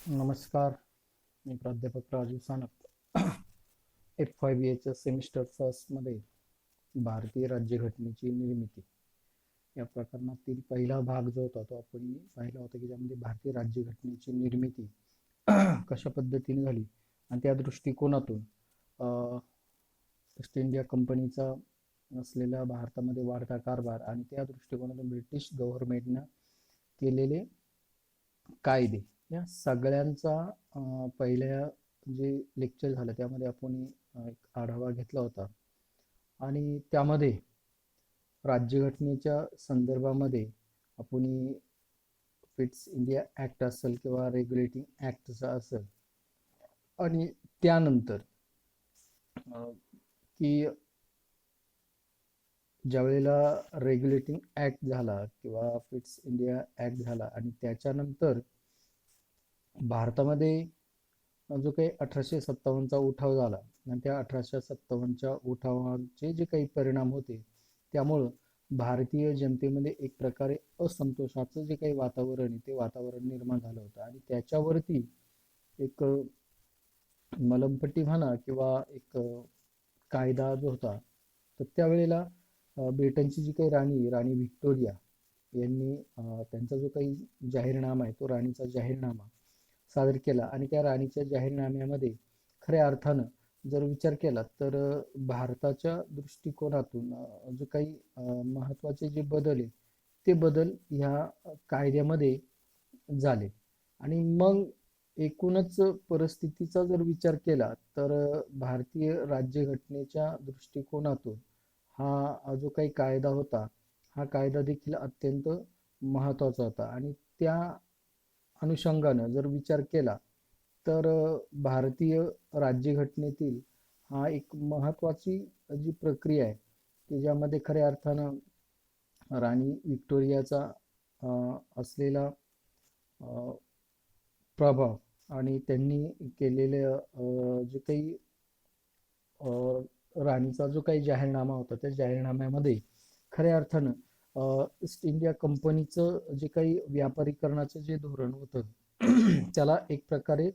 नमस्कार. मी प्राध्यापक Raju Sanap. F5 semester फर्स्टमध्ये भारतीय राज्यघटनेची निर्मिती या प्रकरणातील पहिला भाग जो होता तो आपण पाहिला होता की ज्यामध्ये भारतीय राज्यघटनेची निर्मिती कशा पद्धतीने झाली आणि त्या दृष्टिकोनातून ईस्ट इंडिया कंपनीचा असलेल्या भारतामध्ये वाढता कारभार आणि त्या दृष्टिकोनातून ब्रिटिश गव्हर्नमेंटनं केलेले कायदे या सगळ्यांचा पहिल्या जे लेक्चर झालं त्यामध्ये आपण एक आढावा घेतला होता आणि त्यामध्ये राज्यघटनेच्या संदर्भामध्ये आपण फिट्स इंडिया ॲक्ट असेल किंवा रेग्युलेटिंग ॲक्टचा असेल आणि त्यानंतर की ज्यावेळेला रेग्युलेटिंग ॲक्ट झाला किंवा फिट्स इंडिया ॲक्ट झाला आणि त्याच्यानंतर भारतामध्ये जो काही 1857चा उठाव झाला आणि त्या 1857च्या उठावाचे जे काही परिणाम होते त्यामुळं भारतीय जनतेमध्ये एक प्रकारे असंतोषाचं जे काही वातावरण आहे ते वातावरण निर्माण झालं होतं आणि त्याच्यावरती एक मलमपट्टी म्हणा किंवा एक कायदा जो होता तर त्यावेळेला ब्रिटनची जी काही राणी व्हिक्टोरिया यांनी त्यांचा जो काही जाहीरनामा आहे तो राणीचा जाहीरनामा सादर केला आणि त्या राणीच्या जाहीरनाम्यामध्ये खऱ्या अर्थानं जर विचार केला तर भारताच्या दृष्टिकोनातून जो काही महत्त्वाचे जे बदल आहे ते बदल ह्या कायद्यामध्ये झाले आणि मग एकूणच परिस्थितीचा जर विचार केला तर भारतीय राज्यघटनेच्या दृष्टिकोनातून हा जो काही कायदा होता हा कायदा देखील अत्यंत महत्त्वाचा होता आणि त्या अनुषंगानं जर विचार केला तर भारतीय राज्यघटनेतील हा एक महत्त्वाची जी प्रक्रिया आहे की ज्यामध्ये खऱ्या अर्थानं राणी व्हिक्टोरियाचा असलेला प्रभाव आणि त्यांनी केलेले जे काही राणीचा जो काही जाहीरनामा होता त्या जाहीरनाम्यामध्ये खऱ्या अर्थानं ईस्ट इंडिया कंपनीचं जे काही व्यापारीकरणाचं जे धोरण होतं त्याला एक प्रकारे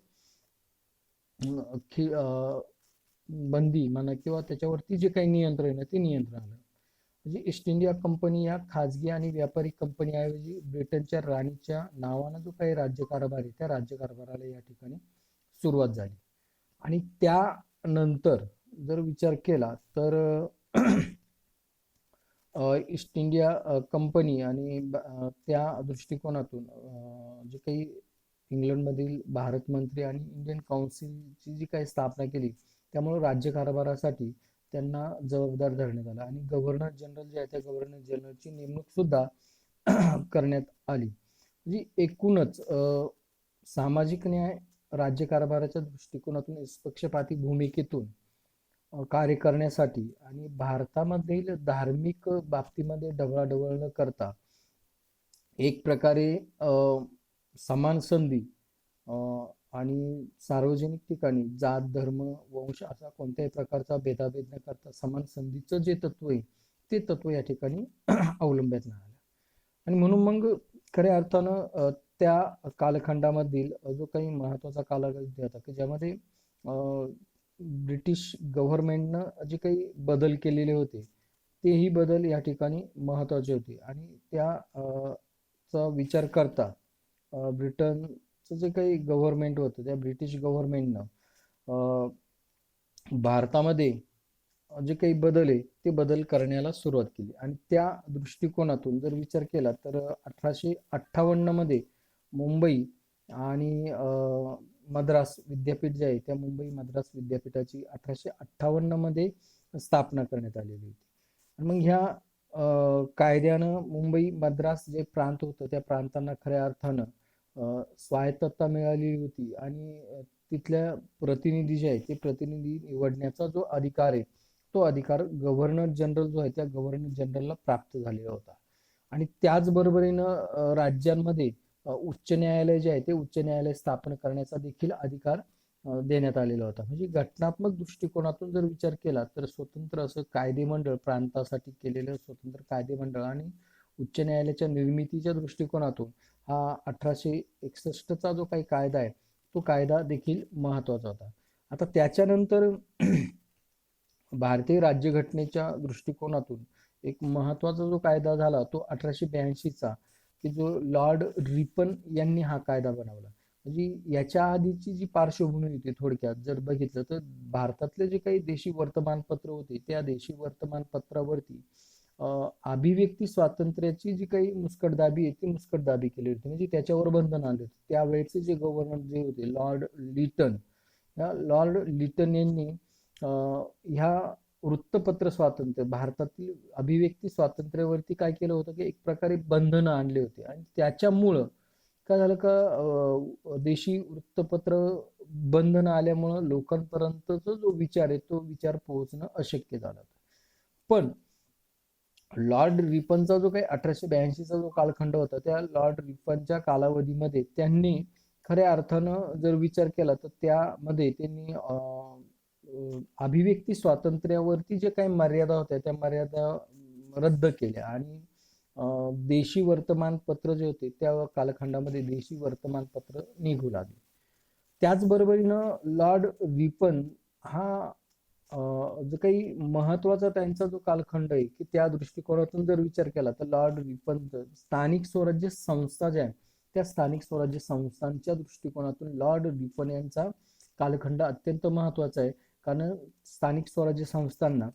बंदी म्हणा किंवा त्याच्यावरती जे काही नियंत्रण आहे ते नियंत्रण आलं म्हणजे ईस्ट इंडिया कंपनी या खाजगी आणि व्यापारी कंपनीऐवजी ब्रिटनच्या राणीच्या नावानं जो काही राज्यकारभार आहे त्या राज्यकारभाराला या ठिकाणी सुरुवात झाली आणि त्यानंतर जर विचार केला तर ईस्ट इंडिया कंपनी आणि त्या दृष्टिकोनातून जे काही इंग्लंडमधील भारत मंत्री आणि इंडियन काउन्सिलची जी काही स्थापना केली त्यामुळे राज्यकारभारासाठी त्यांना जबाबदार धरण्यात आलं आणि गव्हर्नर जनरल जे आहे त्या गव्हर्नर जनरलची नेमणूक सुद्धा करण्यात आली म्हणजे एकूणच सामाजिक न्याय राज्यकारभाराच्या दृष्टिकोनातून निष्पक्षपाती भूमिकेतून कार्य करण्यासाठी आणि भारतामधील धार्मिक बाबतीमध्ये ढवळाढवळ न करता एक प्रकारे समान संधी आणि सार्वजनिक ठिकाणी जात धर्म वंश असा कोणत्याही प्रकारचा भेदाभेद न करता समान संधीचं जे तत्व आहे ते तत्व या ठिकाणी अवलंबण्यात आलं आणि म्हणून मग खऱ्या अर्थानं त्या कालखंडामधील जो काही महत्त्वाचा कालावधी होता की ज्यामध्ये ब्रिटिश गव्हर्नमेंटनं जे काही बदल केलेले होते तेही बदल या ठिकाणी महत्त्वाचे होते आणि त्या चा विचार करता ब्रिटनचं जे काही गव्हर्नमेंट होतं त्या ब्रिटिश गव्हर्नमेंटनं भारतामध्ये जे काही बदल आहे ते बदल करण्याला सुरुवात केली आणि त्या दृष्टिकोनातून जर विचार केला तर 1858 मध्ये मुंबई आणि मद्रास विद्यापीठ जे आहे त्या मुंबई मद्रास विद्यापीठाची 1858 मध्ये स्थापना करण्यात आलेली होती आणि मग ह्या कायद्यानं मुंबई मद्रास जे प्रांत होतं त्या प्रांतांना खऱ्या अर्थानं स्वायत्तता मिळालेली होती आणि तिथल्या प्रतिनिधी जे आहेत ते प्रतिनिधी निवडण्याचा जो अधिकार आहे तो अधिकार गव्हर्नर जनरल जो आहे त्या गव्हर्नर जनरलला प्राप्त झालेला होता आणि त्याचबरोबरीनं राज्यांमध्ये उच्च न्यायालय जे आहे ते उच्च न्यायालय स्थापन करण्याचा देखील अधिकार देण्यात आलेला होता म्हणजे घटनात्मक दृष्टिकोनातून जर विचार केला तर स्वतंत्र असं कायदेमंडळ प्रांतासाठी केलेलं स्वतंत्र कायदेमंडळ आणि उच्च न्यायालयाच्या निर्मितीच्या दृष्टिकोनातून हा 1861चा जो काही कायदा आहे तो कायदा देखील महत्वाचा होता. आता त्याच्यानंतर भारतीय राज्यघटनेच्या दृष्टिकोनातून एक महत्वाचा जो कायदा झाला तो 1882चा, की जो लॉर्ड रिपन यांनी हा कायदा बनवला. म्हणजे याच्या आधीची जी पार्श्वभूमी होती थोडक्यात जर बघितलं तर भारतातले जे काही देशी वर्तमानपत्र होते त्या देशी वर्तमानपत्रावरती अभिव्यक्ती स्वातंत्र्याची जी काही मुस्कटदाबी आहे ती मुस्कटदाबी केली होती, म्हणजे त्याच्यावर बंधन आले होते. त्यावेळेचे जे गव्हर्नर जे होते लॉर्ड लिटन, या लॉर्ड लिटन यांनी ह्या वृत्तपत्र स्वातंत्र्य भारतातील अभिव्यक्ती स्वातंत्र्यावरती काय केलं होतं की एक प्रकारे बंधनं आणले होते. आणि त्याच्यामुळं काय झालं का देशी वृत्तपत्र बंधनं आल्यामुळं लोकांपर्यंतचा जो विचार आहे तो विचार पोहोचणं अशक्य झालं. पण लॉर्ड रिपनचा जो काही 1882चा जो कालखंड होता त्या लॉर्ड रिपनच्या कालावधीमध्ये त्यांनी खऱ्या अर्थानं जर विचार केला तर त्यामध्ये त्यांनी अभिव्यक्ती स्वातंत्र्यावरती जे काही मर्यादा होत्या त्या मर्यादा रद्द केल्या आणि देशी वर्तमानपत्र जे होते त्या कालखंडामध्ये देशी वर्तमानपत्र निघू लागले. त्याचबरोबरीनं लॉर्ड रिपन हा जो काही महत्वाचा त्यांचा जो कालखंड आहे की त्या दृष्टिकोनातून जर विचार केला तर लॉर्ड रिपन स्थानिक स्वराज्य संस्था ज्या आहेत त्या स्थानिक स्वराज्य संस्थांच्या दृष्टिकोनातून लॉर्ड रिपन यांचा कालखंड अत्यंत महत्वाचा आहे. कारण स्थानिक स्वराज्य संस्थांना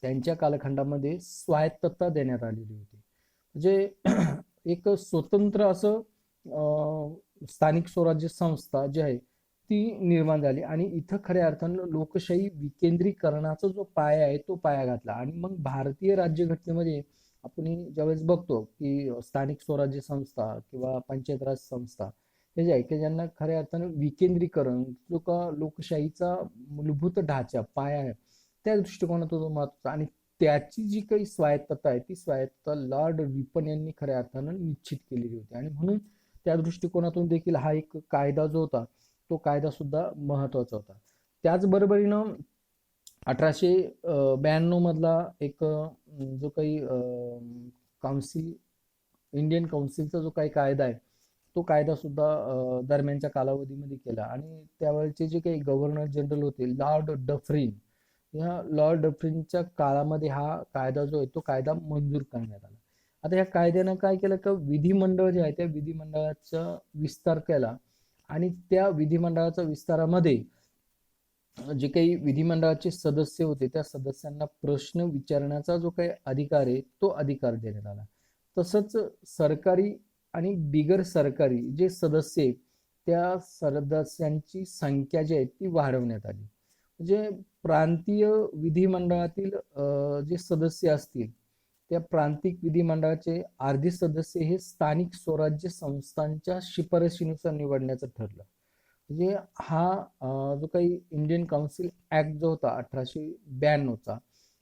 त्यांच्या कालखंडामध्ये स्वायत्तता देण्यात आलेली होती. म्हणजे एक स्वतंत्र असं स्थानिक स्वराज्य संस्था जी आहे ती निर्माण झाली आणि इथं खऱ्या अर्थानं लोकशाही विकेंद्रीकरणाचा जो पाया आहे तो पाया घातला. आणि मग भारतीय राज्यघटनेमध्ये आपण ज्यावेळेस बघतो की स्थानिक स्वराज्य संस्था किंवा पंचायत राज संस्था हे जे आहे की ज्यांना खऱ्या अर्थानं विकेंद्रीकरण जो का लोकशाहीचा मूलभूत ढाचा पाया आहे त्या दृष्टिकोनातून महत्वाचा. आणि त्याची जी काही स्वायत्तता आहे ती स्वायत्तता लॉर्ड रिपन यांनी खऱ्या अर्थानं निश्चित केलेली होती. आणि म्हणून त्या दृष्टिकोनातून देखील हा एक कायदा जो होता तो कायदा सुद्धा महत्वाचा होता. त्याचबरोबरीनं 1892 मधला एक जो काही काउन्सिल इंडियन काउन्सिलचा जो काही कायदा आहे तो कायदा सुद्धा दरम्यानच्या कालावधीमध्ये केला. आणि त्यावेळेचे जे काही गव्हर्नर जनरल होते लॉर्ड डफरिन, या लॉर्ड डफरिनच्या काळामध्ये हा कायदा जो आहे तो कायदा मंजूर करण्यात आला. आता या कायद्यानं काय केलं का विधिमंडळ जे आहे त्या विधिमंडळाचा विस्तार केला आणि त्या विधिमंडळाच्या विस्तारामध्ये जे काही विधिमंडळाचे सदस्य होते त्या सदस्यांना प्रश्न विचारण्याचा जो काही अधिकार आहे तो अधिकार देण्यात आला. तसंच सरकारी आणि बिगर सरकारी जे सदस्य आहेत त्या सदस्यांची संख्या जी आहे ती वाढवण्यात आली. म्हणजे प्रांतीय विधिमंडळातील जे सदस्य असतील त्या प्रांतिक विधिमंडळाचे अर्धे सदस्य हे स्थानिक स्वराज्य संस्थांच्या शिफारशीनुसार निवडण्याचं ठरलं. म्हणजे हा जो काही इंडियन काउन्सिल ऍक्ट जो होता 1892चा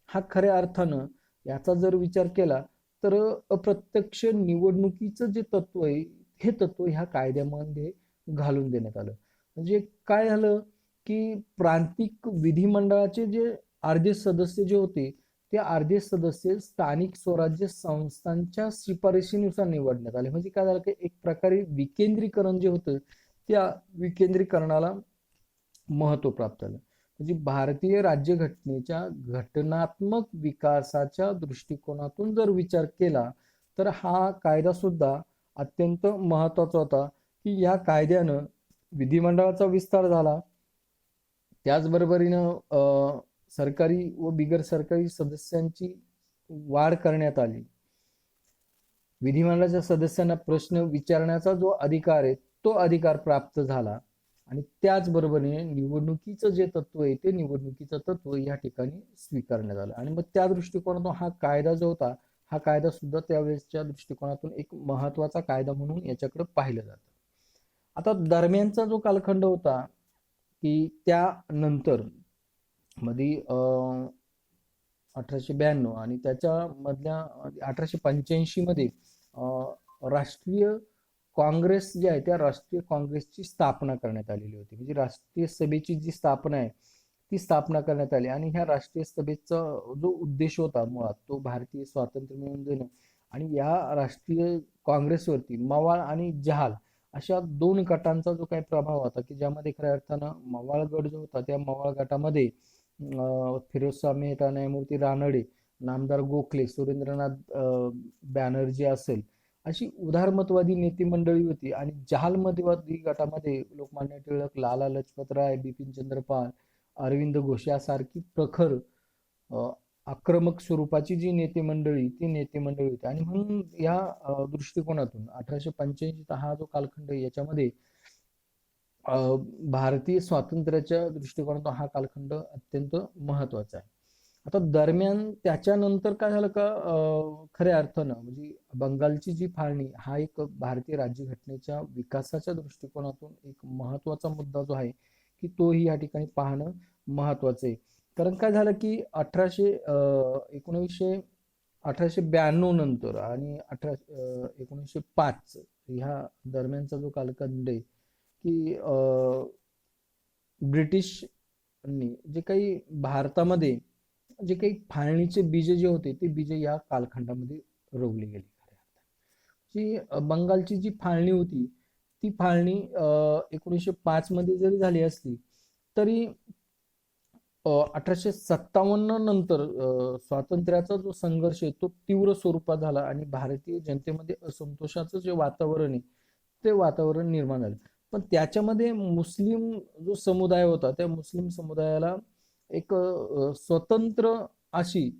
हा खऱ्या अर्थानं याचा जर विचार केला तर अप्रत्यक्ष निवडणुकीचं जे तत्व आहे हे तत्व ह्या कायद्यामध्ये घालून देण्यात आलं. म्हणजे काय झालं की प्रांतिक विधिमंडळाचे जे अर्धे सदस्य जे होते ते अर्धे सदस्य स्थानिक स्वराज्य संस्थांच्या शिफारशीनुसार निवडण्यात आले. म्हणजे काय झालं की एक प्रकारे विकेंद्रीकरण जे होतं त्या विकेंद्रीकरणाला महत्व प्राप्त झालं. म्हणजे भारतीय राज्यघटनेच्या घटनात्मक विकासाच्या दृष्टिकोनातून जर विचार केला तर हा कायदा सुद्धा अत्यंत महत्वाचा होता की या कायद्यानं विधिमंडळाचा विस्तार झाला. त्याचबरोबरीनं सरकारी व बिगर सरकारी सदस्यांची वाढ करण्यात आली. विधिमंडळाच्या सदस्यांना प्रश्न विचारण्याचा जो अधिकार आहे तो अधिकार प्राप्त झाला. आणि त्याचबरोबरीने निवडणुकीचं जे तत्व आहे ते निवडणुकीचं तत्व या ठिकाणी स्वीकारण्यात आलं. आणि मग त्या दृष्टिकोनातून हा कायदा जो होता हा कायदा सुद्धा त्यावेळेसच्या दृष्टिकोनातून एक महत्वाचा कायदा म्हणून याच्याकडे पाहिलं जातं. आता दरम्यानचा जो कालखंड होता की त्यानंतर मध्ये 1892 आणि त्याच्या मधल्या 1885 मध्ये राष्ट्रीय काँग्रेस जी आहे त्या राष्ट्रीय काँग्रेसची स्थापना करण्यात आलेली होती. म्हणजे राष्ट्रीय सभेची जी स्थापना आहे ती स्थापना करण्यात आली. आणि ह्या राष्ट्रीय सभेचा जो उद्देश होता मुळात तो भारतीय स्वातंत्र्य मिळवून देणं. आणि या राष्ट्रीय काँग्रेसवरती मवाळ आणि जहाल अशा दोन गटांचा जो काही प्रभाव होता की ज्यामध्ये खऱ्या अर्थानं मवाळ गट जो होता त्या मवाळ गटामध्ये फिरोजशाह मेहता, न्यायमूर्ती रानडे, नामदार गोखले, सुरेंद्रनाथ बॅनर्जी असेल अशी उदारमतवादी नेते मंडळी होती. आणि जहालमतवादी गटामध्ये लोकमान्य टिळक, लाला लजपत राय, बिपिन चंद्र पाल, अरविंद घोष यासारखी प्रखर आक्रमक स्वरूपाची जी नेते मंडळी ती नेते मंडळी होती. आणि म्हणून या दृष्टिकोनातून 1885 हा जो कालखंड याच्यामध्ये भारतीय स्वातंत्र्याच्या दृष्टिकोनातून हा कालखंड अत्यंत महत्वाचा आहे. आता दरम्यान त्याच्यानंतर काय झालं का खऱ्या अर्थानं म्हणजे बंगालची जी फाळणी हा एक भारतीय राज्यघटनेच्या विकासाच्या दृष्टिकोनातून एक महत्वाचा मुद्दा जो आहे की तोही या ठिकाणी पाहणं महत्वाचं आहे. कारण काय झालं की 1892 नंतर आणि 1905 ह्या दरम्यानचा जो कालखंड आहे की ब्रिटिशनी जे काही भारतामध्ये जे काही फाळणीचे बीज जे होते ते बीज या कालखंडामध्ये रोवली गेली. जी बंगालची जी फाळणी होती ती फाळणी 1905 मध्ये जरी झाली असली तरी 1857 नंतर स्वातंत्र्याचा जो संघर्ष आहे तो तीव्र स्वरूपात झाला आणि भारतीय जनतेमध्ये असंतोषाचं जे वातावरण आहे ते वातावरण निर्माण झालं. पण त्याच्यामध्ये मुस्लिम जो समुदाय होता त्या मुस्लिम समुदायाला एक स्वतंत्र अशी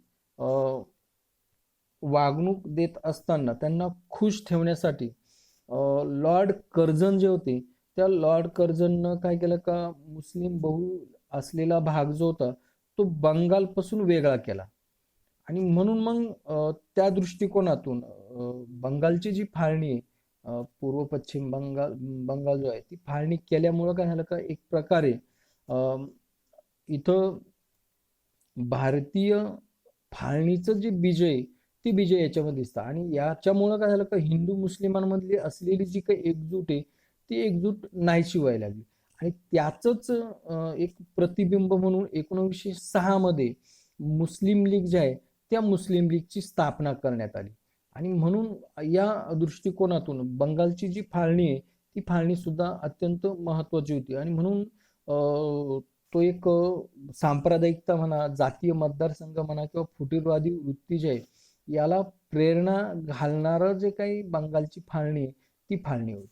वागणूक देत असताना त्यांना खुश ठेवण्यासाठी लॉर्ड कर्झन जे होते त्या लॉर्ड कर्झननं काय केलं का मुस्लिम बहुल असलेला भाग जो होता तो बंगालपासून वेगळा केला. आणि म्हणून मग त्या दृष्टिकोनातून बंगालची जी फाळणी आहे पूर्व पश्चिम बंगाल जो आहे ती फाळणी केल्यामुळं काय झालं का एक प्रकारे इथं भारतीय फाळणीचं जे बीज आहे ती बीज याच्यामध्ये दिसतं. आणि याच्यामुळं काय झालं का हिंदू मुस्लिमांमधली असलेली जी काही एकजूट आहे ती एकजूट नाहीशी व्हायला लागली. आणि त्याचंच एक प्रतिबिंब म्हणून 1906 मध्ये मुस्लिम लीग जे आहे त्या मुस्लिम लीगची स्थापना करण्यात आली. आणि म्हणून या दृष्टिकोनातून बंगालची जी फाळणी आहे ती फाळणी सुद्धा अत्यंत महत्वाची होती. आणि म्हणून तो एक सांप्रदायिकता म्हणा, जातीय मतदारसंघ म्हणा किंवा फुटीरवादी वृत्ती जी आहे याला प्रेरणा घालणारं जे काही बंगालची फाळणी आहे ती फाळणी होती.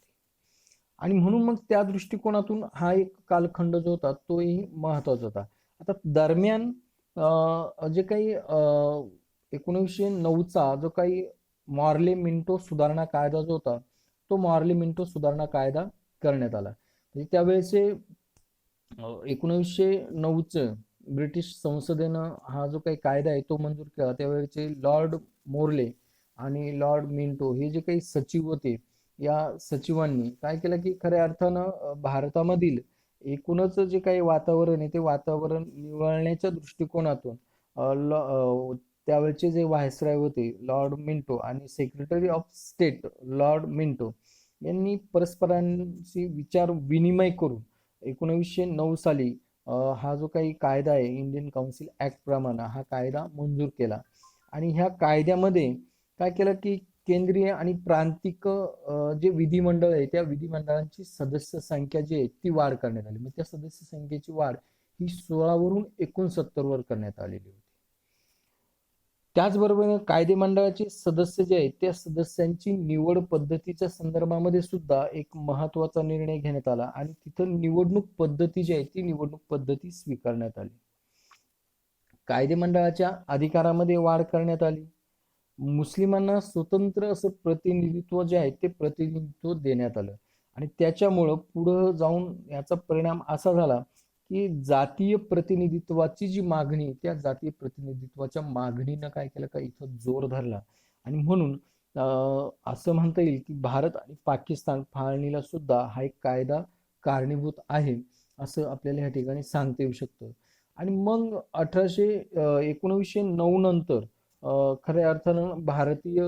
आणि म्हणून मग त्या दृष्टिकोनातून हा एक कालखंड जो होता तोही महत्वाचा होता. आता दरम्यान जे काही 1909चा जो काही मॉर्ले मिंटो सुधारणा कायदा जो होता तो मॉर्ले मिंटो सुधारणा कायदा करण्यात आला. म्हणजे त्यावेळेचे 1909च ब्रिटिश संसदेनं हा जो काही कायदा आहे तो मंजूर केला. त्यावेळेचे लॉर्ड मोर्ले आणि लॉर्ड मिंटो हे जे काही सचिव होते या सचिवांनी काय केलं की खऱ्या अर्थानं भारतामधील एकूणच जे काही वातावरण आहे ते वातावरण निवळण्याच्या दृष्टिकोनातून त्यावेळेचे जे व्हायसराय होते लॉर्ड मिंटो आणि secretary of state Lord Minto यांनी परस्परांशी विचार विनिमय करून 1909 साली हा जो काही कायदा आहे इंडियन काउन्सिल ऍक्ट प्रमाणे हा कायदा मंजूर केला. आणि ह्या कायद्यामध्ये काय केलं की केंद्रीय आणि प्रांतिक जे विधिमंडळ आहे त्या विधिमंडळांची सदस्य संख्या जी आहे ती वाढ करण्यात आली. मग त्या सदस्य संख्येची वाढ ही 16 वरून 69 वर करण्यात आलेली होती. त्याचबरोबर कायदे मंडळाचे सदस्य जे आहेत त्या सदस्यांची निवड पद्धतीच्या संदर्भामध्ये सुद्धा एक महत्वाचा निर्णय घेण्यात आला आणि तिथं निवडणूक पद्धती जी आहे ती निवडणूक पद्धती स्वीकारण्यात आली. कायदे मंडळाच्या अधिकारामध्ये वाढ करण्यात आली. मुस्लिमांना स्वतंत्र असं प्रतिनिधित्व जे आहे ते प्रतिनिधित्व देण्यात आलं. आणि त्याच्यामुळं पुढं जाऊन याचा परिणाम असा झाला की जातीय प्रतिनिधित्वाची जी मागणी त्या जातीय प्रतिनिधित्वाच्या मागणीनं काय केलं का इथं जोर धरला. आणि म्हणून असं म्हणता येईल की भारत आणि पाकिस्तान फाळणीला सुद्धा हा एक कायदा कारणीभूत आहे असं आपल्याला या ठिकाणी सांगता येऊ शकतं. आणि मग 1909 नंतर खऱ्या अर्थानं भारतीय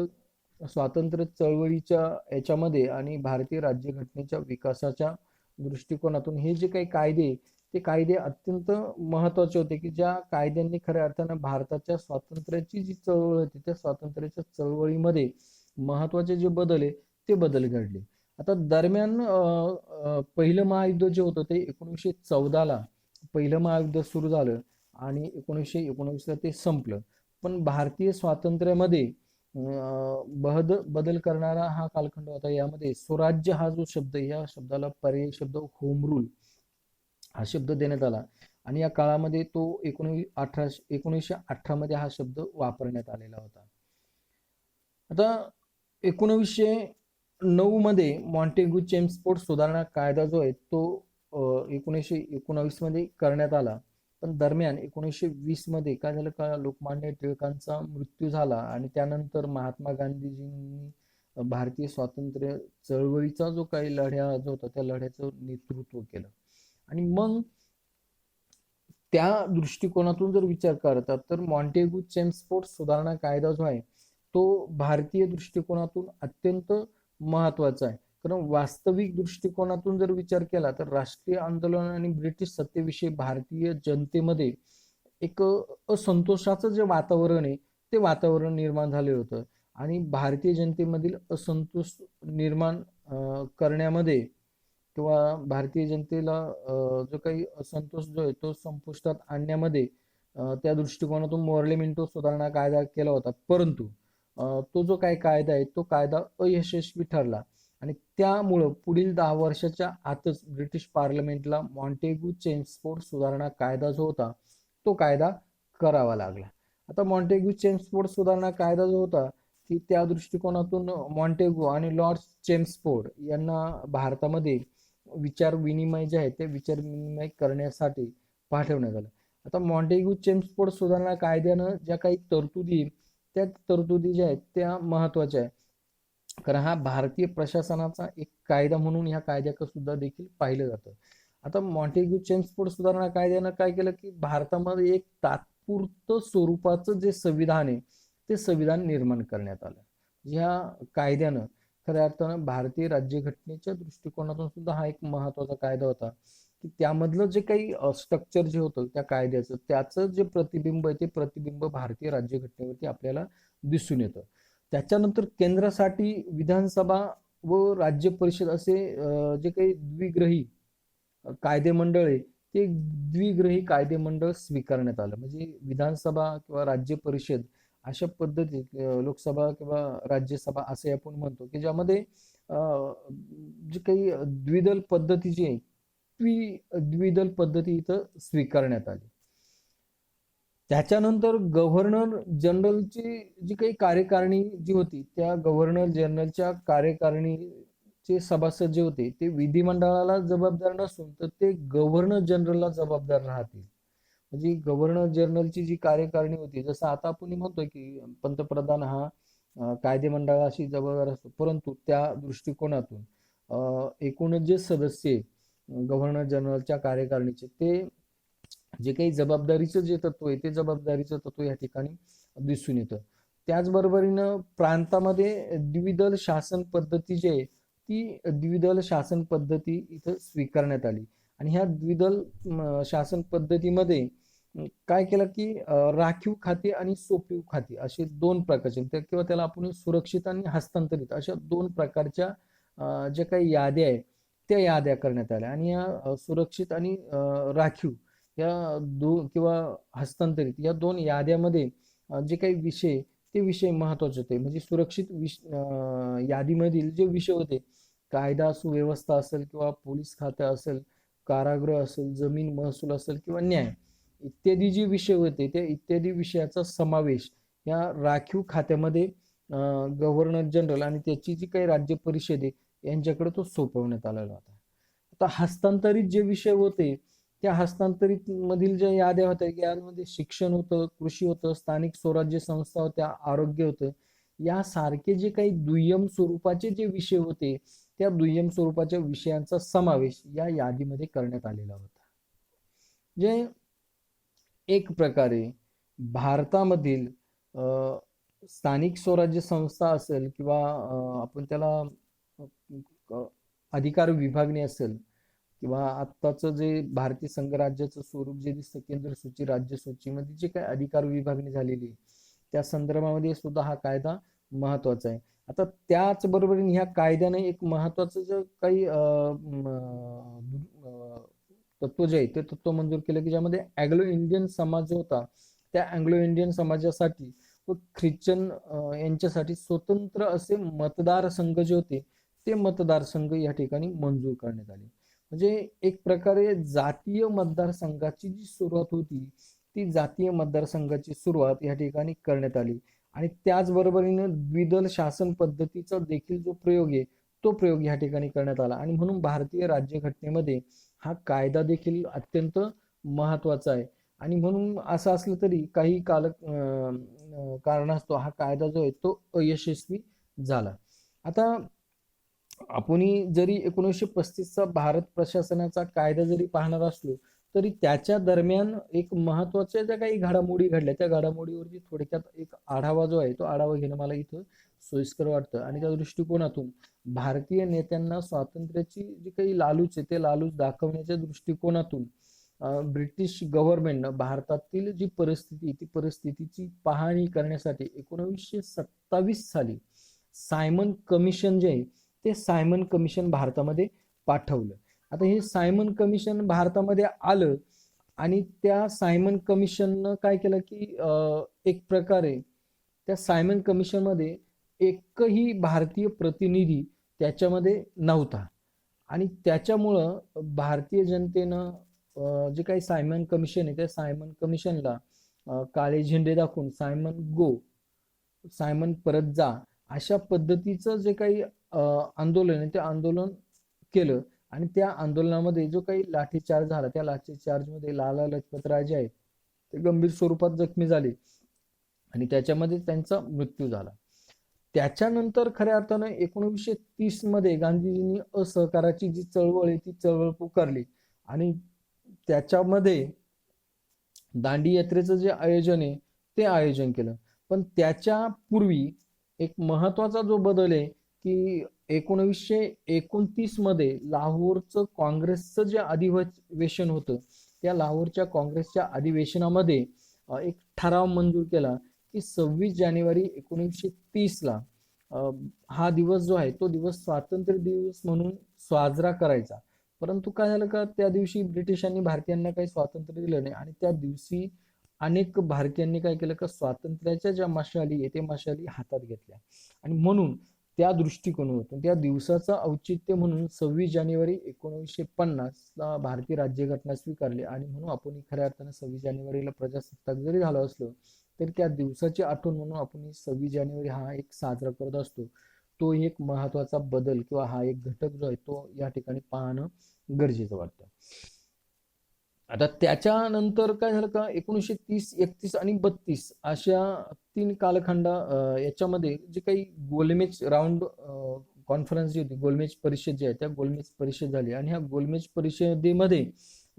स्वातंत्र्य चळवळीच्या याच्यामध्ये आणि भारतीय राज्यघटनेच्या विकासाच्या दृष्टिकोनातून हे जे काही कायदे ते कायदे अत्यंत महत्वाचे होते की ज्या कायद्यांनी खऱ्या अर्थानं भारताच्या स्वातंत्र्याची जी चळवळ होती त्या स्वातंत्र्याच्या चळवळीमध्ये महत्वाचे जे बदल आहे ते बदल घडले. आता दरम्यान पहिलं महायुद्ध जे होतं ते 1914ला पहिलं महायुद्ध सुरू झालं आणि 1919ला ते संपलं. पण भारतीय स्वातंत्र्यामध्ये बदल करणारा हा कालखंड होता. यामध्ये स्वराज्य हा जो शब्द, या शब्दाला पर्यायी शब्द होम रूल हा शब्द देण्यात आला आणि या काळामध्ये तो 1918 मध्ये हा शब्द वापरण्यात आलेला होता. आता 1909 मध्ये मॉन्टेग्यू चेम्सफोर्ड सुधारणा कायदा जो आहे तो 1919 मध्ये करण्यात आला. पण दरम्यान 1920 मध्ये काय झालं का, लोकमान्य टिळकांचा मृत्यू झाला आणि त्यानंतर महात्मा गांधीजींनी भारतीय स्वातंत्र्य चळवळीचा जो काही लढा जो होता त्या लढ्याचं नेतृत्व केलं. आणि मग त्या दृष्टिकोनातून जर विचार करतात तर मॉन्टेग्यू चेम्सफोर्ड सुधारणा कायदा जो आहे तो भारतीय दृष्टिकोनातून अत्यंत महत्वाचा आहे. कारण वास्तविक दृष्टिकोनातून जर विचार केला तर राष्ट्रीय आंदोलन आणि ब्रिटिश सत्तेविषयी भारतीय जनतेमध्ये एक असंतोषाचं जे वातावरण आहे ते वातावरण निर्माण झाले होतं आणि भारतीय जनतेमधील असंतोष निर्माण करण्यामध्ये किंवा भारतीय जनतेला जो काही असंतोष जो आहे तो संपुष्टात आणण्यामध्ये त्या दृष्टिकोनातून मोर्ले मिंटो सुधारणा कायदा केला होता. परंतु तो जो काही कायदा आहे तो कायदा अयशस्वी ठरला आणि त्यामुळं पुढील 10 वर्षाच्या आतच ब्रिटिश पार्लमेंटला मॉन्टेग्यू चेम्सफोर्ड सुधारणा कायदा जो होता तो कायदा करावा लागला. आता मॉन्टेग्यू चेम्सफोर्ड सुधारणा कायदा जो होता की त्या दृष्टिकोनातून मॉन्टेग्यू आणि लॉर्ड चेम्सफोर्ड यांना भारतामध्ये विचार विनिमय जे आहे ते विचार विनिमय करण्यासाठी पाठवण्यात आलं. आता मॉन्टेग्यू चेम्सफोर्ड सुधारणा कायद्यानं ज्या काही तरतुदी त्या तरतुदी ज्या आहेत त्या महत्वाच्या आहे. कारण हा भारतीय प्रशासनाचा एक कायदा म्हणून ह्या कायद्याकडे सुद्धा देखील पाहिलं जातं. आता मॉन्टेग्यू चेम्सफोर्ड सुधारणा कायद्यानं काय केलं की भारतामध्ये एक तात्पुरतं स्वरूपाचं जे संविधान आहे ते संविधान निर्माण करण्यात आलं. ह्या कायद्यानं खऱ्या अर्थानं भारतीय राज्यघटनेच्या दृष्टिकोनातून सुद्धा हा एक महत्वाचा कायदा होता की त्यामधलं जे काही स्ट्रक्चर जे होतं त्या कायद्याचं त्याचं जे प्रतिबिंब आहे ते प्रतिबिंब भारतीय राज्यघटनेवरती आपल्याला दिसून येतं. त्याच्यानंतर केंद्रासाठी विधानसभा व राज्य परिषद असे जे काही द्विग्रही कायदेमंडळ आहे ते द्विग्रही कायदेमंडळ स्वीकारण्यात आलं. म्हणजे विधानसभा किंवा राज्य परिषद अशा पद्धतीत लोकसभा किंवा राज्यसभा असे आपण म्हणतो की ज्यामध्ये जे काही द्विदल पद्धती जी आहे द्विदल पद्धती इथं स्वीकारण्यात आली. त्याच्यानंतर गव्हर्नर जनरलची जी काही कार्यकारिणी जी होती त्या गव्हर्नर जनरलच्या कार्यकारिणीचे सभासद जे होते ते विधिमंडळाला जबाबदार नसून तर ते गव्हर्नर जनरलला जबाबदार राहतील. म्हणजे गव्हर्नर जनरलची जी कार्यकारिणी होती जसं आता आपण म्हणतोय की पंतप्रधान हा कायदेमंडळाशी जबाबदार असतो, परंतु त्या दृष्टिकोनातून एकूणच जे सदस्य गव्हर्नर जनरलच्या कार्यकारिणीचे ते जे काही जबाबदारीचं जे तत्व आहे ते जबाबदारीचं तत्व या ठिकाणी दिसून येतं. त्याचबरोबरीनं प्रांतामध्ये द्विदल शासन पद्धती जी आहे ती द्विदल शासन पद्धती इथं स्वीकारण्यात आली आणि ह्या द्विदल शासन पद्धतीमध्ये काय केलं की राखीव खाते आणि सोपीव खाते असे दोन प्रकारचे किंवा त्याला आपण सुरक्षित आणि हस्तांतरित अशा दोन प्रकारच्या ज्या काही याद्या आहेत त्या याद्या करण्यात आल्या आणि या सुरक्षित आणि राखीव या दोन किंवा हस्तांतरित या दोन याद्यामध्ये जे काही विषय ते विषय महत्वाचे होते. म्हणजे सुरक्षित यादीमधील जे विषय होते कायदा सुव्यवस्था असेल किंवा पोलीस खातं असेल, कारागृह असेल, जमीन महसूल असेल किंवा न्याय इत्यादी जे विषय होते त्या इत्यादी विषयाचा समावेश या राखीव खात्यामध्ये गव्हर्नर जनरल आणि त्याची जी काही राज्य परिषद आहे यांच्याकडे तो सोपवण्यात आलेला होता. आता हस्तांतरित जे विषय होते त्या हस्तांतरित मधील ज्या याद्या होत्या यामध्ये शिक्षण होतं, कृषी होतं, स्थानिक स्वराज्य संस्था होत्या, आरोग्य होतं, यासारखे जे काही दुय्यम स्वरूपाचे जे विषय होते त्या दुय्यम स्वरूपाच्या विषयांचा समावेश या यादीमध्ये करण्यात आलेला होता. जे एक प्रकारे भारतामधील स्थानिक स्वराज्य संस्था असेल किंवा आपण त्याला अधिकार विभागणी असेल किंवा आत्ताचं जे भारतीय संघराज्याचं स्वरूप जे दिसतं केंद्र सूची राज्य सूचीमध्ये जे काही अधिकार विभागणी झालेली त्या संदर्भामध्ये सुद्धा हा कायदा महत्वाचा आहे. आता त्याच बरोबरीने ह्या कायद्याने एक महत्वाचं जे काही तत्व जे आहे ते तत्व मंजूर केलं की ज्यामध्ये अँग्लो इंडियन समाज जो होता त्या अँग्लो इंडियन समाजासाठी व ख्रिश्चन यांच्यासाठी स्वतंत्र असे मतदारसंघ जे होते ते मतदारसंघ या ठिकाणी मंजूर करण्यात आले. म्हणजे एक प्रकारे जातीय मतदारसंघाची जी सुरुवात होती ती जातीय मतदारसंघाची सुरुवात या ठिकाणी करण्यात आली. आणि त्याचबरोबरीने द्विदल शासन पद्धतीचा देखील जो प्रयोग आहे तो प्रयोग या ठिकाणी करण्यात आला. आणि म्हणून भारतीय राज्यघटनेमध्ये हा कायदा देखील अत्यंत महत्वाचा आहे. आणि म्हणून असं असलं तरी काही कारणास्तव हा कायदा जो आहे तो अयशस्वी झाला. आता आपण जरी 1935चा भारत प्रशासनाचा कायदा जरी पाहणार असलो तरी त्याच्या दरम्यान एक महत्वाच्या ज्या काही घडामोडी घडल्या त्या घडामोडीवरती थोडक्यात एक आढावा जो आहे तो आढावा घेणं मला इथं सोयीस्कर वाटतं. आणि त्या दृष्टिकोनातून भारतीय नेत्यांना स्वातंत्र्याची जी काही लालूच आहे ते लालूच दाखवण्याच्या दृष्टिकोनातून ब्रिटिश गव्हर्नमेंटनं भारतातील जी परिस्थिती ती परिस्थितीची पाहणी करण्यासाठी 1927 साली सायमन कमिशन जे आहे ते सायमन कमिशन भारतामध्ये पाठवलं. आता हे सायमन कमिशन भारतामध्ये आलं आणि त्या सायमन कमिशननं काय केलं की एक प्रकारे त्या सायमन कमिशन मध्ये एकही भारतीय प्रतिनिधी त्याच्यामध्ये नव्हता. आणि त्याच्यामुळं भारतीय जनतेनं जे काही सायमन कमिशन आहे त्या सायमन कमिशनला काळे झेंडे दाखवून सायमन गो, सायमन परत जा अशा पद्धतीचं जे काही आंदोलन आहे ते आंदोलन केलं. आणि त्या आंदोलनामध्ये जो काही लाठीचार्ज झाला त्या लाठीचार्ज मध्ये लाला लजपत राय जे आहेत ते गंभीर स्वरूपात जखमी झाले आणि त्याच्यामध्ये त्यांचा मृत्यू झाला. त्याच्यानंतर खऱ्या अर्थानं 1930 मध्ये गांधीजींनी असहकाराची जी चळवळ आहे ती चळवळ पुकारली आणि त्याच्यामध्ये दांडी यात्रेचं जे आयोजन आहे ते आयोजन केलं. पण त्याच्या पूर्वी एक महत्वाचा जो बदल आहे की 1929 मध्ये लाहोरचं काँग्रेसचं जे अधिवेशन होतं त्या लाहोरच्या काँग्रेसच्या अधिवेशनामध्ये एक ठराव मंजूर केला की 26 जानेवारी 1930 ला हा दिवस जो आहे तो दिवस स्वातंत्र्य दिवस म्हणून साजरा करायचा. परंतु काय झालं का त्या दिवशी ब्रिटिशांनी भारतीयांना काही स्वातंत्र्य दिलं नाही आणि त्या दिवशी अनेक भारतीयांनी काय केलं का स्वातंत्र्याच्या ज्या मशाली आहे ते मशाली हातात घेतल्या. आणि म्हणून त्या दृष्टिकोनातून त्या दिवसाचं औचित्य म्हणून 26 जानेवारी 1950 ला भारतीय राज्यघटना स्वीकारली. आणि म्हणून आपण खऱ्या अर्थानं 26 जानेवारीला प्रजासत्ताक जरी झालो असलो तरी त्या दिवसाची आठवण म्हणून आपण 26 जानेवारी हा एक साजरा करत असतो. तो एक महत्वाचा बदल किंवा हा एक घटक जो आहे तो या ठिकाणी पाहणं गरजेचं वाटतं. आता त्याच्यानंतर काय झालं का 1930, 31 आणि 32 अशा 3 कालखंड याच्यामध्ये जे काही गोलमेज राऊंड कॉन्फरन्स जी होती गोलमेज परिषद जी आहे त्या गोलमेज परिषद झाली. आणि ह्या गोलमेज परिषदेमध्ये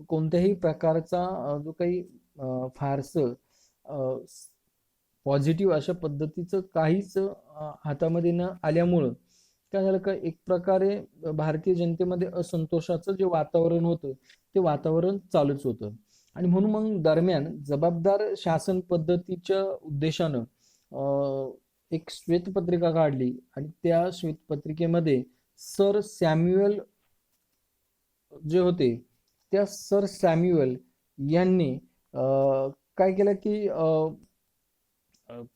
कोणत्याही प्रकारचा जो काही फारसं पॉझिटिव्ह अशा पद्धतीचं काहीच हातामध्ये न आल्यामुळं काय झालं का एक प्रकारे भारतीय जनतेमध्ये असंतोषाचं जे वातावरण होतं ते वातावरण चालूच होतं. आणि म्हणून मग दरम्यान जबाबदार शासन पद्धतीच्या उद्देशानं एक श्वेतपत्रिका काढली आणि त्या श्वेतपत्रिकेमध्ये सर सॅम्युएल जे होते त्या सर सॅम्युएल यांनी काय केलं की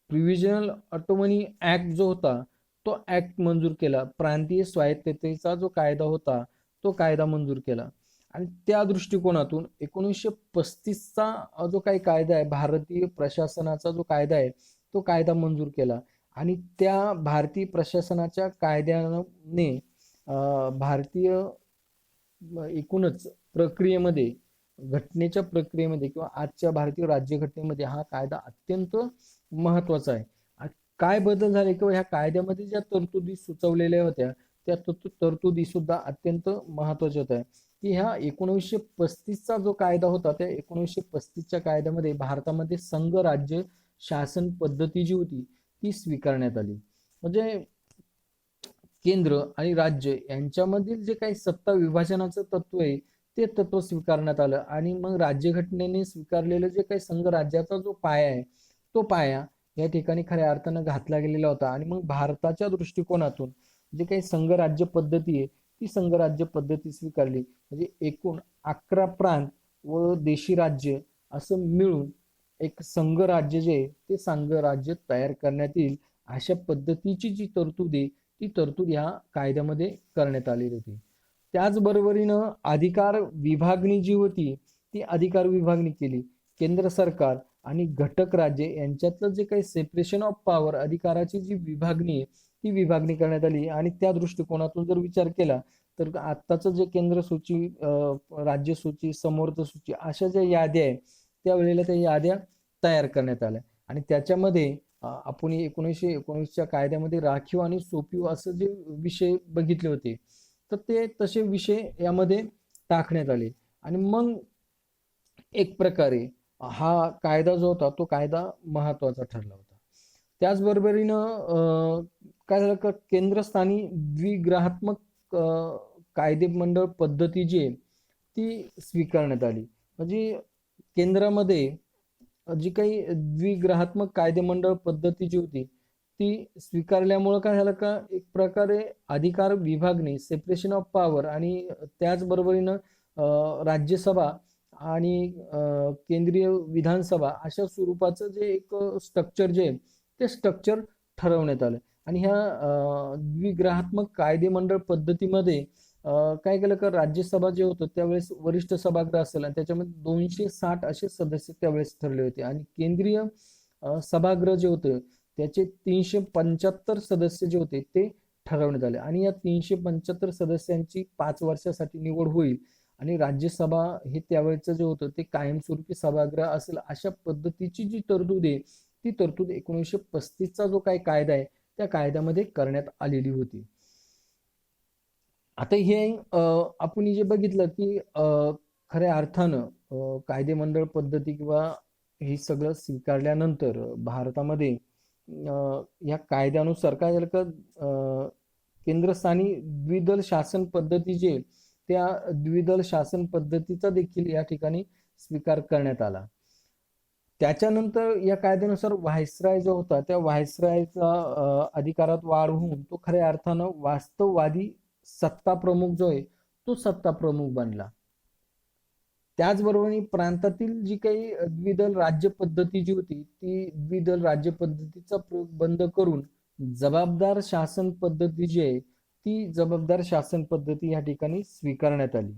प्रिव्हिजनल ऑटोनॉमी ऍक्ट जो होता तो ऍक्ट मंजूर केला. प्रांतीय स्वायत्ततेचा जो कायदा होता तो कायदा मंजूर केला. आणि त्या दृष्टिकोनातून 1935चा जो काही कायदा आहे भारतीय प्रशासनाचा जो कायदा आहे तो कायदा मंजूर केला. आणि त्या भारतीय प्रशासनाच्या कायद्याने भारतीय एकूणच प्रक्रियेमध्ये घटनेच्या प्रक्रियेमध्ये किंवा आजच्या भारतीय राज्यघटनेमध्ये हा कायदा अत्यंत महत्वाचा आहे. काय बदल झाले किंवा ह्या कायद्यामध्ये ज्या तरतुदी सुचवलेल्या होत्या त्या तरतुदी सुद्धा अत्यंत महत्वाच्या होत्या की ह्या 1935चा जो कायदा होता त्या 1935च्या कायद्यामध्ये भारतामध्ये संघ राज्य शासन पद्धती जी होती ती स्वीकारण्यात आली. म्हणजे केंद्र आणि राज्य यांच्यामधील जे काही सत्ता विभाजनाचं तत्व आहे ते तत्व स्वीकारण्यात आलं. आणि मग राज्यघटनेने स्वीकारलेलं जे काही संघ राज्याचा जो पाया आहे तो पाया या ठिकाणी खऱ्या अर्थानं घातला गेलेला होता. आणि मग भारताच्या दृष्टिकोनातून जे काही संघराज्य पद्धती आहे ती संघराज्य पद्धती स्वीकारली. म्हणजे एकूण 11 प्रांत व देशी राज्य असं मिळून एक संघराज्य जे आहे ते संघराज्य तयार करण्यात येईल अशा पद्धतीची जी तरतूद आहे ती तरतूद ह्या कायद्यामध्ये करण्यात आलेली होती. त्याचबरोबरीनं अधिकार विभागणी जी होती ती अधिकार विभागणी केली. केंद्र सरकार आणि घटक राज्य यांच्यातलं जे काही सेपरेशन ऑफ पॉवर, अधिकाराची जी विभागणी आहे ती विभागणी करण्यात आली. आणि त्या दृष्टिकोनातून जर विचार केला तर आत्ताचं जे केंद्र सूची, राज्य सूची, समवर्त सूची अशा ज्या याद्या आहेत त्यावेळेला त्या याद्या तयार करण्यात आल्या. आणि त्याच्यामध्ये आपण 1919च्या कायद्यामध्ये राखीव आणि सोपीव असं जे विषय बघितले होते तर ते तसे विषय यामध्ये टाकण्यात आले. आणि मग एक प्रकारे हा कायदा जो होता तो कायदा महत्वाचा ठरला होता. त्याचबरोबरीनं काय झालं का केंद्रस्थानी द्विग्रहात्मक कायदेमंडळ पद्धती जी आहे ती स्वीकारण्यात आली. म्हणजे केंद्रामध्ये जी काही द्विग्रहात्मक कायदेमंडळ पद्धती जी होती ती स्वीकारल्यामुळं काय झालं का एक प्रकारे अधिकार विभागणी, सेपरेशन ऑफ पॉवर आणि त्याचबरोबरीनं राज्यसभा आणि केंद्रीय विधानसभा अशा स्वरूपाचं जे एक स्ट्रक्चर जे आहे ते स्ट्रक्चर ठरवण्यात आलं. आणि ह्या द्विग्रहात्मक कायदेमंडळ पद्धतीमध्ये काय केलं का राज्यसभा जे होतं त्यावेळेस वरिष्ठ सभागृह असेल आणि त्याच्यामध्ये 260 असे सदस्य त्यावेळेस ठरले होते. आणि केंद्रीय सभागृह जे होतं त्याचे 375 सदस्य जे होते ते ठरवण्यात आले. आणि या 375 सदस्यांची 5 वर्षासाठी निवड होईल. आणि राज्यसभा हे त्यावेळेचं जे होतं ते कायमस्वरूपी सभागृह असेल अशा पद्धतीची जी तरतूद आहे ती तरतूद 1935चा जो काही कायदा आहे त्या कायद्यामध्ये करण्यात आलेली होती. आता हे आपण जे बघितलं की खऱ्या अर्थानं कायदेमंडळ पद्धती किंवा हे सगळं स्वीकारल्यानंतर भारतामध्ये या कायद्यानुसार काय झालं का केंद्रस्थानी द्विदल शासन पद्धती जे त्या द्विदल शासन पद्धतीचा देखील या ठिकाणी स्वीकार करण्यात आला. त्याच्यानंतर या कायद्यानुसार व्हायसराय जो होता त्या व्हायसरायचा अधिकारात वाढ होऊन तो खऱ्या अर्थानं वास्तववादी सत्ता प्रमुख जो आहे तो सत्ता प्रमुख बनला. त्याचबरोबर प्रांतातील जी काही द्विदल राज्य पद्धती जी होती ती द्विदल राज्य पद्धतीचा प्रयोग बंद करून जबाबदार शासन पद्धती जी आहे ती जबाबदार शासन पद्धती या ठिकाणी स्वीकारण्यात आली.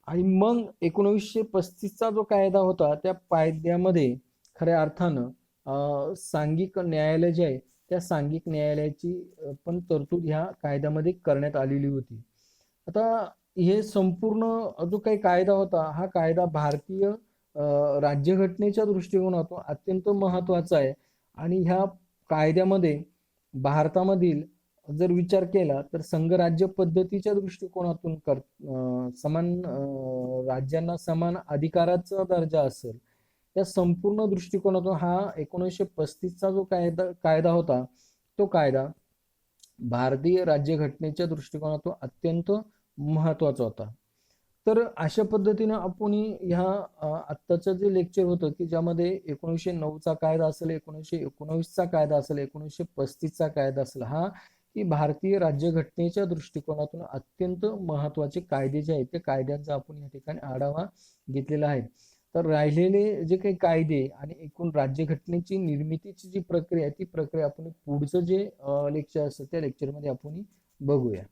आणि मग 1935चा जो कायदा होता त्या कायद्यामध्ये खऱ्या अर्थानं सांघिक न्यायालय जे आहे त्या सांघिक न्यायालयाची पण तरतूद ह्या कायद्यामध्ये करण्यात आलेली होती. आता हे संपूर्ण जो काही कायदा होता हा कायदा भारतीय राज्यघटनेच्या दृष्टिकोनातून अत्यंत महत्वाचा आहे. आणि ह्या कायद्यामध्ये भारतामधील जर विचार केला तर संघराज्य पद्धतीच्या दृष्टिकोनातून समान राज्यांना समान अधिकाराचा दर्जा असेल या संपूर्ण दृष्टिकोनातून हा 1935चा जो कायदा होता तो कायदा भारतीय राज्यघटनेच्या दृष्टिकोनातून अत्यंत महत्वाचा होता. तर अशा पद्धतीनं आपण ह्या आत्ताचं जे लेक्चर होतं की ज्यामध्ये 1909चा कायदा असेल, 1919चा कायदा असेल, 1935चा कायदा असेल, हा की भारतीय राज्यघटनेच्या दृष्टिकोनातून अत्यंत महत्वाचे कायदे जे आहेत त्या कायद्यांचा आपण या ठिकाणी आढावा घेतलेला आहे. तर राहिलेले जे काही कायदे आणि एकूण राज्यघटनेची निर्मितीची जी प्रक्रिया ती प्रक्रिया आपण पुढचं जे लेक्चर असतं त्या लेक्चरमध्ये आपण बघूया.